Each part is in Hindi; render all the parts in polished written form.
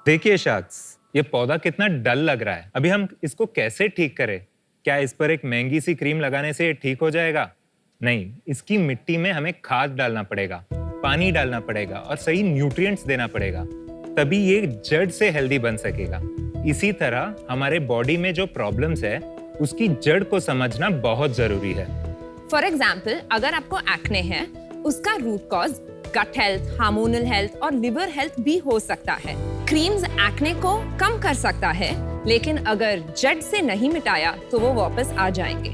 देखिए शख्स, ये पौधा कितना डल लग रहा है। अभी हम इसको कैसे ठीक करें? क्या इस पर एक महंगी सी क्रीम लगाने से ये ठीक हो जाएगा? नहीं, इसकी मिट्टी में हमें खाद डालना पड़ेगा, पानी डालना पड़ेगा और सही न्यूट्रिएंट्स देना पड़ेगा, तभी ये जड़ से हेल्दी बन सकेगा। इसी तरह हमारे बॉडी में जो प्रॉब्लम्स है, उसकी जड़ को समझना बहुत जरूरी है। फॉर एग्जाम्पल, अगर आपको एक्ने है, उसका root cause gut health, hormonal health और लिवर हेल्थ भी हो सकता है। क्रीम्स एक्ने को कम कर सकता है, लेकिन अगर जड़ से नहीं मिटाया तो वो वापस आ जाएंगे।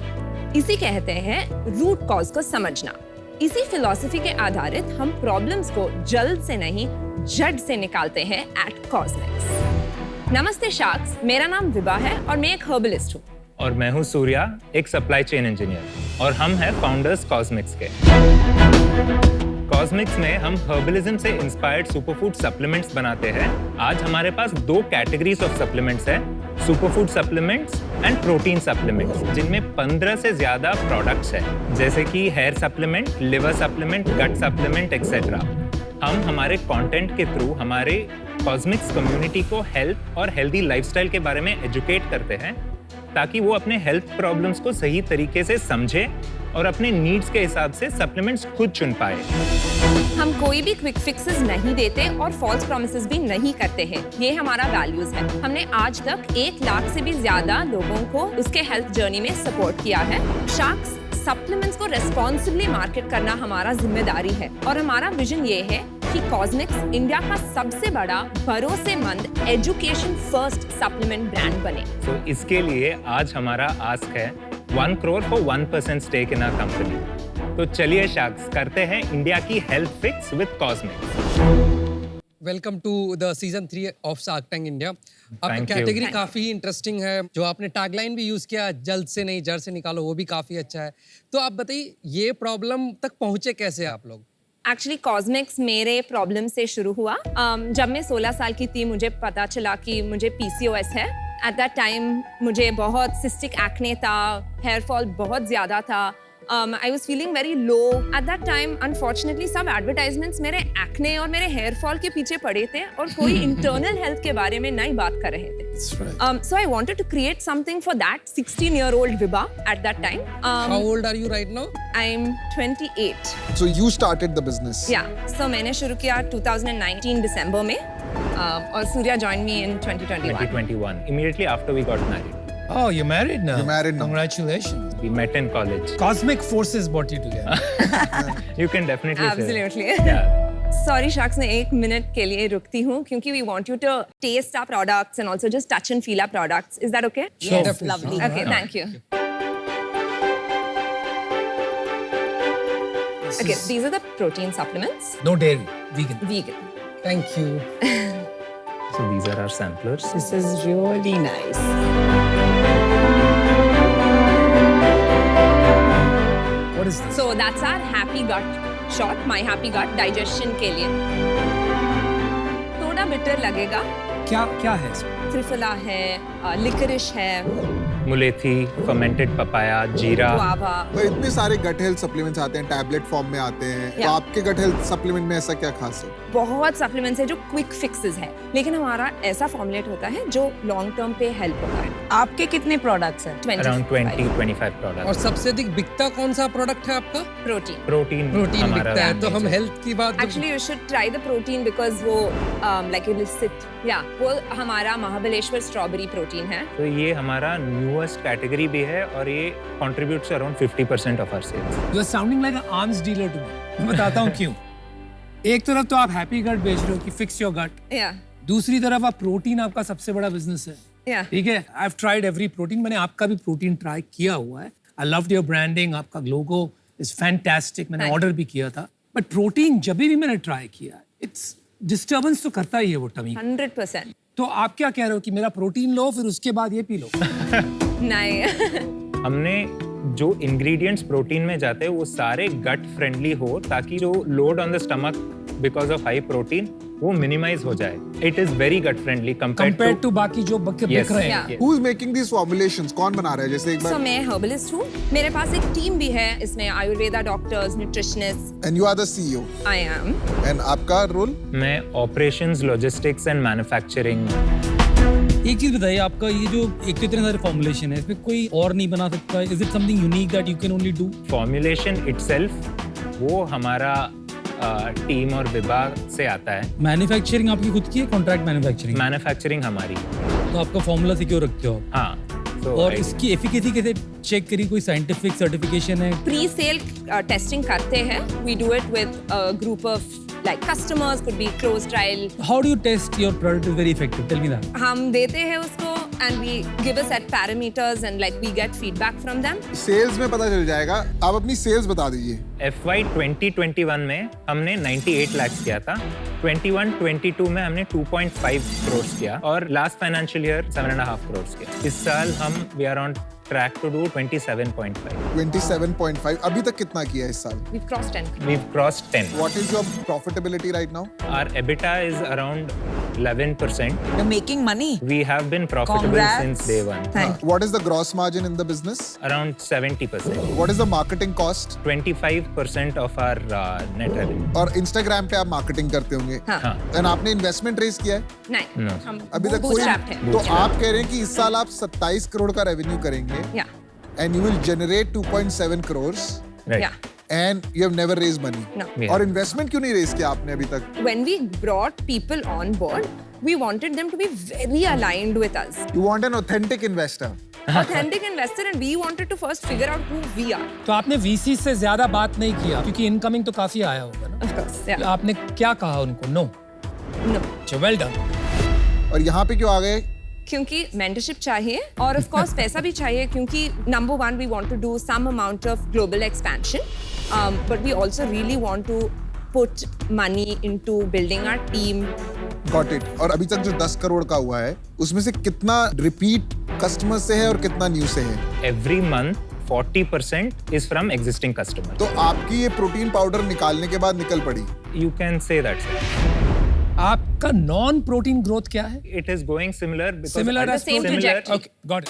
इसी कहते हैं रूट कॉज को समझना। इसी फिलॉसफी के आधारित हम प्रॉब्लम्स को जल्द से नहीं, जड़ से निकालते हैं एट कॉस्मिक्स। नमस्ते शार्क्स, मेरा नाम विभा है और मैं एक हर्बलिस्ट हूँ। और मैं हूँ सूर्या, एक सप्लाई चेन इंजीनियर, और हम हैं फाउंडर्स कॉस्मिक्स के। कॉस्मिक्स में हम हर्बलिज्म से इंस्पायर्ड सुपरफूड सप्लीमेंट्स बनाते हैं। आज हमारे पास 2 कैटेगरीज ऑफ सप्लीमेंट्स हैं, superfood supplements and protein supplements, जिनमें 15 से ज्यादा प्रोडक्ट्स हैं, जैसे कि हेयर सप्लीमेंट, लिवर सप्लीमेंट, गट सप्लीमेंट एक्सेट्रा। हम हमारे कंटेंट के थ्रू हमारे कॉस्मिक्स कम्युनिटी को हेल्थ और हेल्दी लाइफस्टाइल के बारे में एजुकेट करते हैं, ताकि वो अपने हेल्थ प्रॉब्लम्स को सही तरीके से समझे और अपने नीड्स के हिसाब से सप्लीमेंट्स खुद चुन पाए। हम कोई भी क्विक फिक्सेस नहीं देते और फॉल्स प्रॉमिसेस भी नहीं करते हैं। ये हमारा वैल्यूज है। हमने आज तक 1 लाख से भी ज्यादा लोगों को उसके हेल्थ जर्नी में सपोर्ट किया है। शार्क्स सप्लीमेंट्स को रेस्पॉन्सिबली मार्केट करना हमारा जिम्मेदारी है और हमारा विजन ये है कि कॉस्मिक्स इंडिया का सबसे बड़ा भरोसेमंद एजुकेशन फर्स्ट सप्लीमेंट ब्रांड बने। तो इसके लिए आज हमारा आस्क है 1 crore for 1% stake in our company. तो चलिए शार्क्स, करते हैं इंडिया की health fix with Cosmix. Welcome to the season 3 of Shark Tank India. आपकी कैटेगरी काफी इंटरेस्टिंग है। जो आपने टैगलाइन भी यूज किया, जल्द से नहीं जड़ से निकालो, वो भी काफी अच्छा है। तो आप बताइए, ये प्रॉब्लम तक पहुंचे कैसे आप लोग? एक्चुअली कॉस्मिक्स मेरे प्रॉब्लम से शुरू हुआ। जब मैं 16 साल की थी, मुझे पता चला कि मुझे PCOS है। एट दैट टाइम मुझे बहुत सिस्टिक एक्ने था, हेयर फॉल बहुत ज़्यादा था। I was feeling very low. At that time, unfortunately, सब एडवर्टाइजमेंट्स मेरे एक्ने और मेरे हेयर फॉल के पीछे पड़े थे और कोई इंटरनल हेल्थ के बारे में नहीं बात कर रहे थे। So I wanted to create something for that 16-year-old Vibha at that time. How old are you right now? I'm 28. So you started the business? Yeah. So मैंने शुरू किया 2019 दिसंबर में और Surya joined me in 2021. Immediately after we got married. Oh, you're married now? You're married now. Congratulations. We met in college. Cosmic forces brought you together. You can definitely Absolutely. say that. Yeah. Sorry sharks, मैं 1 मिनट के लिए रुकती हूँ क्योंकि we want you to taste our products and also just touch and feel our products. Is that okay? Sure. Yes, lovely. Okay, thank you. Okay, these are the protein supplements. No dairy, vegan. Vegan. Thank you. So these are our samplers. This is really nice. What is this? So that's our happy gut shot, my happy gut digestion के लिए। थोड़ा bitter लगेगा। क्या है इसमें? त्रिफला है, लिकरिश है, मुलेथी, फर्मेंटेड पपाया, जीरा। गुआवा। तो इतने सारे गट हेल्थ सप्लीमेंट्स आते हैं, टैबलेट फॉर्म में आते हैं। तो आपके गट हेल्थ सप्लीमेंट में ऐसा क्या खास है? बहुत सप्लीमेंट्स है जो क्विक फिक्सेस है, लेकिन हमारा ऐसा फॉर्मुलेट होता है जो लॉन्ग टर्म पे हेल्प होता है। आपके कितने प्रोडक्ट्स हैं? Around 20-25 और products. सबसे अधिक बिकता कौन सा प्रोडक्ट है आपका? प्रोटीन। प्रोटीन बिकता है। तो हम हेल्थ की बात actually you should try the protein because वो लाइक यू विल सिट, या वो हमारा महाबलेश्वर स्ट्रॉबेरी प्रोटीन है। तो ये हमारा न्यूएस्ट कैटेगरी भी है और ये contributes around 50% of our sales. You're sounding like an arms dealer to me. मैं बताता हूँ क्यों। एक तरफ तो आप हैप्पी गट बेच रहे हो कि फिक्स योर गट, या दूसरी तरफ आप प्रोटीन, आपका सबसे बड़ा बिजनेस है। या ठीक है, I have tried every protein. मैंने आपका भी प्रोटीन ट्राई किया हुआ है। आई लव्ड योर ब्रांडिंग, आपका लोगो इज फैंटास्टिक। मैंने ऑर्डर भी किया था, बट प्रोटीन जब भी मैंने ट्राई किया, इट्स डिस्टर्बेंस तो करता ही है वो टमी। 100%। तो आप क्या कह रहे हो कि मेरा प्रोटीन लो फिर उसके बाद ये पी लो? नहीं। हमने जो इंग्रेडिएंट्स प्रोटीन में जाते हैं वो सारे गट फ्रेंडली हो, ताकि जो load on the stomach because of high protein वो मिनिमाइज हो जाए. It is very gut friendly compare to बाकी जो बिक रहे हैं. Yeah. Who's making these formulations? कौन बना रहा है? जैसे एक So बार. मैं herbalist हूँ. मेरे पास एक टीम भी है. इसमें Ayurveda doctors, nutritionist. And you are the CEO. I am. And आपका रोल? मैं ऑपरेशंस, लॉजिस्टिक्स एंड मैन्युफैक्चरिंग. एक चीज बताइए, आपका ये जो एक तो इतने सारे फॉर्मुलेशन है, इसमें कोई और नहीं बना सकता? Is it something unique that you can only do? Formulation itself वो हमारा टीम और विभाग से आता है. मैन्युफैक्चरिंग आपकी खुद की है, कॉन्ट्रैक्ट मैन्युफैक्चरिंग? मैन्युफैक्चरिंग हमारी. तो आपका फॉर्मूला सिक्योर रखते हो आप? हाँ. So और इसकी एफिकेसी कैसे चेक करी? कोई साइंटिफिक सर्टिफिकेशन है? Pre-sale testing करते हैं. We do it with a group of like customers, could be closed trial. How do you test your product is very effective? Tell me that. हम देते हैं उसको and we give a set parameters and like we get feedback from them. Sales में पता चल जाएगा. आप अपनी सेल्स बता दीजिए. FY 2021 में हमने 98 लाख किया था. 21-22 में हमने 2.5 करोड़ किया और लास्ट फाइनेंशियल ईयर 7.5 करोड़ किया. इस साल हम we are on track to do 27.5. 27.5. अभी तक कितना किया है इस साल? We've crossed 10. We've crossed 10. What is your profitability right now? Our EBITDA is around 11%. You're making money. We have been profitable Congrats. since day one. Thank What is the gross margin in the business? Around 70%. What is the marketing cost? 25% of our net revenue. और Instagram पे आप marketing करते होंगे. हाँ. And आपने investment raise किया है? नहीं. No. हम अभी तक कोई. bootstrapped हैं. तो आप कह रहे हैं कि इस साल आप 27 करोड़ का रेवेन्यू करेंगे. Yeah. And you will generate 2.7 crores. Right. Yeah. And you have never raised money. No. Yeah. और इन्वेस्टमेंट क्यों नहीं रेज किया आपने अभी तक? When we brought people on board, we wanted them to be very aligned with us. You want an authentic investor. Authentic investor, and we wanted to first figure out who we are. तो आपने वीसी से ज्यादा बात नहीं किया क्योंकि इनकमिंग तो काफी आया होगा ना. Of course. Yeah. आपने क्या कहा उनको? नो. No. Well done. और यहाँ पे क्यों आ गए? क्योंकि मेंटरशिप चाहिए और ऑफ कोर्स पैसा भी चाहिए क्योंकि number one we want to do some amount of global expansion but we also really want to put money into building our team. Got it. और अभी तक जो 10 करोड़ का हुआ है उसमें से कितना रिपीट कस्टमर से है और कितना न्यू से है? Every month 40% is from existing customer. तो आपकी ये प्रोटीन पाउडर निकालने के बाद निकल पड़ी. You can say that, sir. आपका नॉन प्रोटीन ग्रोथ क्या है? It is going similar because Similar The as same protein? trajectory. Okay, got it.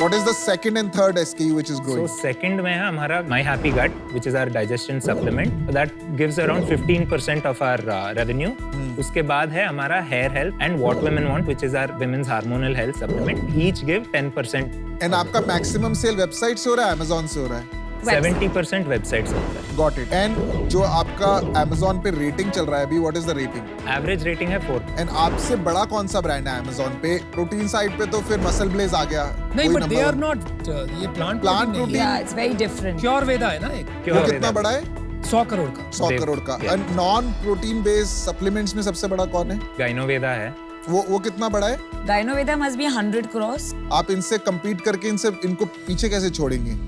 What is the second and third SKU which is So growing? second में है हमारा My Happy Gut, which is our digestion supplement. That gives around 15% of our revenue. उसके बाद है हमारा Hair Health and What Women Want, which is our women's hormonal health supplement. Each give 10%. And आपका मैक्सिमम सेल वेबसाइट से हो रहा है, Amazon से हो रहा है? 70% वेबसाइट से होता है. Got it. And जो आपका Amazon पे रेटिंग चल रहा है अभी, what is the rating? Average rating है 4. And आपसे बड़ा कौन सा ब्रांड है Amazon पे? प्रोटीन साइड पे तो फिर मसल ब्लेज आ गया. नहीं, वही but they number are one. Not ये plant Plant protein. protein. Yeah, it's very different. Pure Veda है ना एक. वो कितना बड़ा है? 100 करोड़ का. 100 करोड़ का. Yeah. And non protein based supplements में सबसे बड़ा कौन है? गाइनोवेदा है. वो कितना बड़ा है? Gynoveda must be 100 crores. आप इनसे compete करके इनको पीछे कैसे छोड़ेंगे?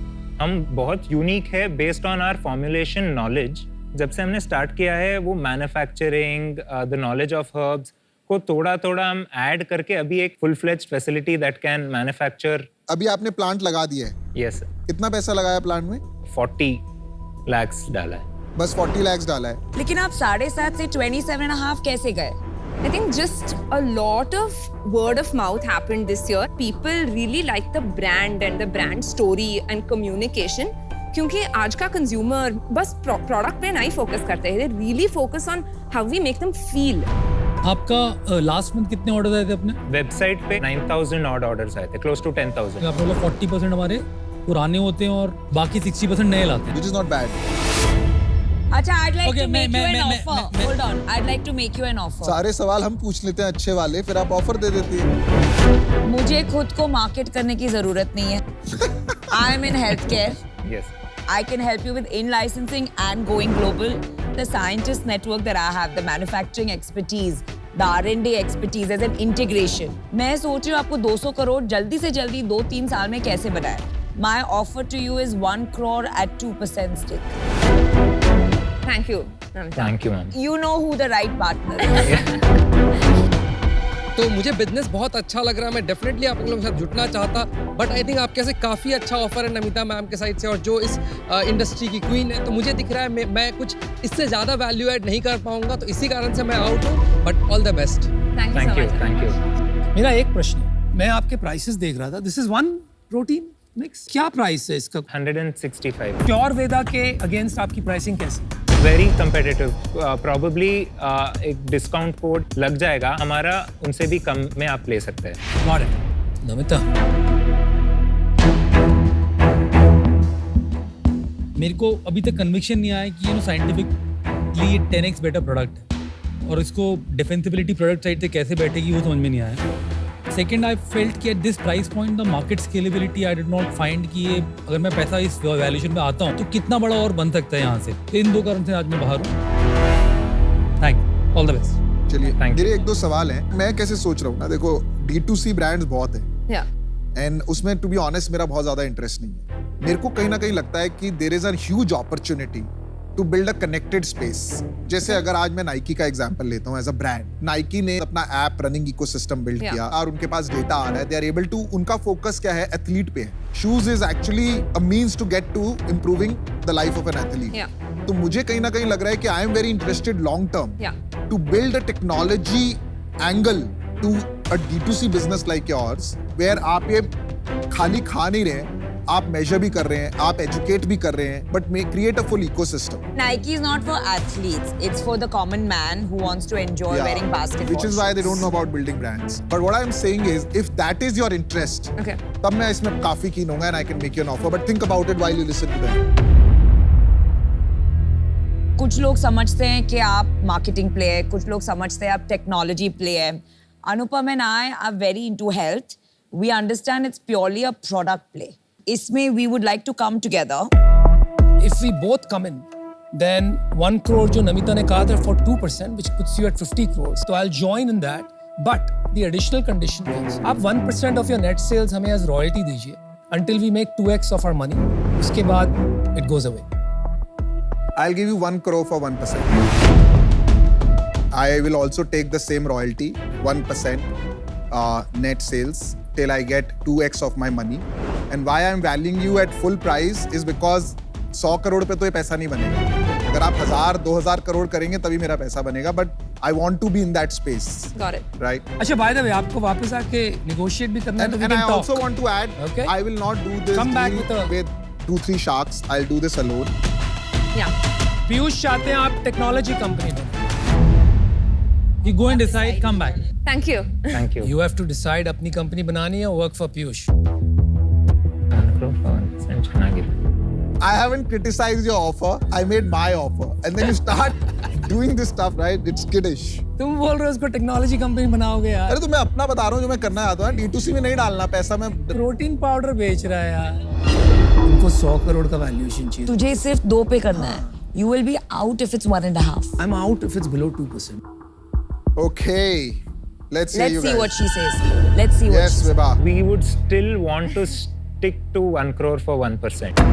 हम बहुत यूनिक है based on our formulation knowledge. जब से हमने स्टार्ट किया है वो manufacturing, the knowledge of herbs को थोड़ा थोड़ा हम ऐड करके अभी एक full fledged facility that can manufacture. अभी आपने प्लांट लगा दिया है. Yes sir. कितना पैसा लगाया प्लांट में? 40 lakhs डाला है. बस 40 lakhs डाला है. लेकिन आप 7.5 से 27.5 कैसे गए? I think just a lot of word of mouth happened this year. People really like the brand and the brand story and communication. क्योंकि आज का consumer बस product पे नहीं focus करते हैं. They really focus on how we make them feel. आपका लास्ट मंथ कितने ऑर्डर आए थे अपने? वेबसाइट पे 9,000 ऑड ऑर्डर्स आए थे, क्लोज टू 10,000. आप लोग 40% हमारे पुराने होते हैं और बाकी 60% नए लाते हैं. Which is not bad. अच्छा, I'd like Okay, to make you an मैं- offer. Hold on, I'd like to make you an offer. सारे सवाल हम पूछ लेते हैं अच्छे वाले, फिर आप ऑफर दे देती हैं. मुझे खुद को मार्केट करने की जरूरत नहीं है. I am in healthcare. Yes. I can help you with in-licensing and going global. The scientist network that I have, the manufacturing expertise, the R&D expertise as an integration. मैं सोच रही हूँ आपको 200 करोड़ जल्दी से जल्दी 2-3 साल में कैसे बनाए. My offer to you is 1 crore at 2% stake. Thank you, Namita. Thank you, ma'am. You know who the right partner is. तो मुझे बिजनेस बहुत अच्छा लग रहा है, मैं डेफिनेटली आप लोगों के साथ जुड़ना चाहता, बट आई थिंक आपके से काफ़ी अच्छा ऑफर है नमिता मैम के साइड से, और जो इस इंडस्ट्री की क्वीन है, तो मुझे दिख रहा है मैं कुछ इससे ज़्यादा वैल्यू ऐड नहीं कर पाऊंगा, तो इसी कारण से मैं आउट हूँ, but all the best. Thank you, thank you. मेरा एक प्रश्न है, मैं आपके प्राइसेस देख रहा था, this is one protein mix, क्या प्राइस है इसका? 165। प्योर वेदा के अगेंस्ट आपकी प्राइसिंग कैसी? वेरी कंपेटिटिव, प्रॉबली एक डिस्काउंट कोड लग जाएगा हमारा, उनसे भी कम में आप ले सकते हैं। Got it. नमिता, मेरे को अभी तक कन्विक्शन नहीं आया कि साइंटिफिकली 10x बेटर प्रोडक्ट है, और इसको डिफेंसिबिलिटी प्रोडक्ट साइड से कैसे बैठेगी वो समझ में नहीं आया। सेकेंड, आई फेल्ट कि at this price point the market scalability I did not find कि ये अगर मैं पैसा इस वैल्यूएशन पे आता हूँ तो कितना बड़ा और बन सकता है यहाँ से। तो इन दो कारण से आज मैं बाहर हूँ। Thank all the best. चलिए, Thank you. मेरे एक दो सवाल हैं। मैं कैसे सोच रहा हूँ ना, देखो D2C ब्रांड्स बहुत है Yeah. एंड उसमें टू बी ऑनेस्ट मेरा बहुत ज्यादा इंटरेस्ट नहीं है। मेरे को कहीं ना कहीं लगता है कि there is a huge opportunity to build a connected space. जैसे अगर आज मैं नाइकी का एग्जांपल लेता हूँ, एज अ ब्रांड नाइकी ने अपना app running ecosystem build Yeah. किया और उनके पास डेटा आ रहा है, दे आर एबल टू, उनका फोकस क्या है, एथलीट पे है। Shoes is actually a means to get to improving the life of an athlete. Yeah. तो मुझे कहीं ना कहीं लग रहा है कि I am very interested long term Yeah. to build a technology angle to a D2C business like yours, where आप ये खाली खा नहीं रहे, आप measure भी कर रहे हैं, आप educate भी कर रहे हैं, but may create a full ecosystem. Nike is not for athletes. It's for the common man who wants to enjoy Yeah, wearing basketball which is why they shoes. don't know about building brands. But what I'm saying is, if that is your interest, Okay. तब मैं इसमें काफी keen होऊंगा and I can make you an offer. But think about it while you listen to them. कुछ लोग समझते हैं कि आप मार्केटिंग प्ले है, कुछ लोग समझते हैं आप टेक्नोलॉजी प्ले है। Anupam and I are very into health. We understand it's purely a product play. इसमें we would like to come together. If we both come in, then 1 crore जो नमिता ने कहा था for 2%, which puts you at 50 crores. So I'll join in that. But the additional condition is, आप 1% of your net sales हमें as royalty दीजिए until we make 2x of our money. उसके बाद it goes away. I'll give you 1 crore for 1%. I will also take the same royalty, 1% net sales, till I get 2x of my money. And why I'm valuing you at full price is because 100 crore पे तो ये पैसा नहीं बनेगा। अगर आप 1000-2000 करोड़ करेंगे तभी मेरा पैसा बनेगा, but I want to be in that space, Got it. right? अच्छा, by the way, आपको वापस आके negotiate भी करना है तो we And I can talk. also want to add, Okay. I will not do this Come back deal with a- with 2-3 sharks. I'll do this alone. Yeah. Piyush चाहते हैं आप टेक्नोलॉजी कंपनी में। You go and decide, come back. Thank you. Thank you. You have to decide अपनी कंपनी बनानी है, work for Piyush. 1 crore for 1% ಚೆನ್ನಾಗಿದೆ. I haven't criticized your offer. I made my offer. And then you start doing this stuff, right? It's kiddish. तुम बोल रहे हो उसको टेक्नोलॉजी कंपनी बनाओगे यार। अरे तो मैं अपना बता रहा हूँ जो मैं करना चाहता हूँ। D2C में नहीं डालना पैसा मैं। प्रोटीन पाउडर बेच रहा है यार। उनको 100 करोड़ का वैल्यूएशन चाहिए। तुझे सिर्फ 2 पे करना है। You will be out if it's 1.5. I'm out if it's below 2%. Okay. Let's hear Let's you see guys. what she says. Let's see what Yes, she says. Vibha. We would still want to stick to 1 crore for 1%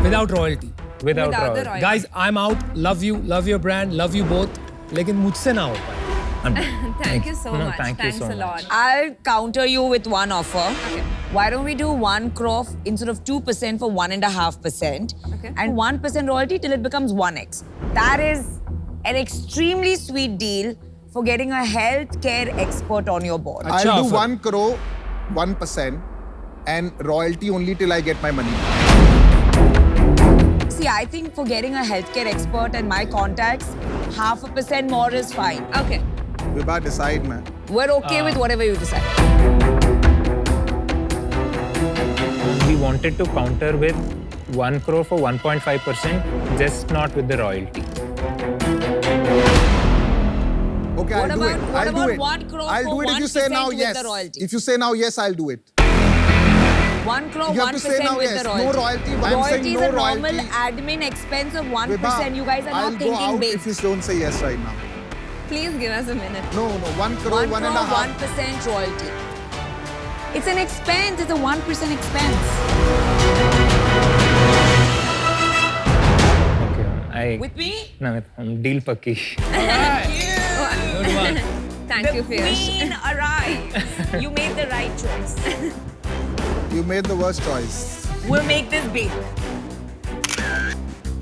Without royalty. without Without the royalty. royalty. Guys, I'm out. Love you. Love your brand. Love you both. लेकिन मुझसे ना हो पाए। I'm done. Thank you so No, much. thank you Thanks so a much. lot. I'll counter you with one offer. Okay. Why don't we do 1 crore instead of 2% for 1.5%? Okay. And 1% royalty till it becomes 1x. That is an extremely sweet deal for getting a healthcare expert on your board. I'll do offer. 1 crore, 1%, and royalty only till I get my money. See, I think for getting a healthcare expert and my contacts, 0.5% more is fine. Okay. Vibha, decide, man. We're okay with whatever you decide. We wanted to counter with 1 crore for 1.5%, just not with the royalty. Okay, I'll do it. What I'll do about it. 1 crore I'll for do it if you say 1% now with yes. the royalty? If you say now yes, I'll do it. 1 crore, You have to 1% say now with yes. the No royalty. royalty. I'm saying Royalty is no a normal royalty. admin expense of 1%. Vibha, You guys are I'll not go thinking out big. if you don't say yes right now. Please give us a minute. No, 1 crore, 1 crore, 1.5. 1% royalty. It's an expense. It's a 1% expense. Okay, I With me? no, deal पक्की. Good one. Thank the you, Piyush. queen arrived. You made the right choice. You made the worst choice. We'll make this big.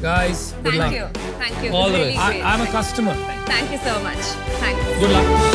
Guys, good luck. Thank you. Thank you. All the Really best. great. I'm a customer. Thank you so much. Thanks. Good luck.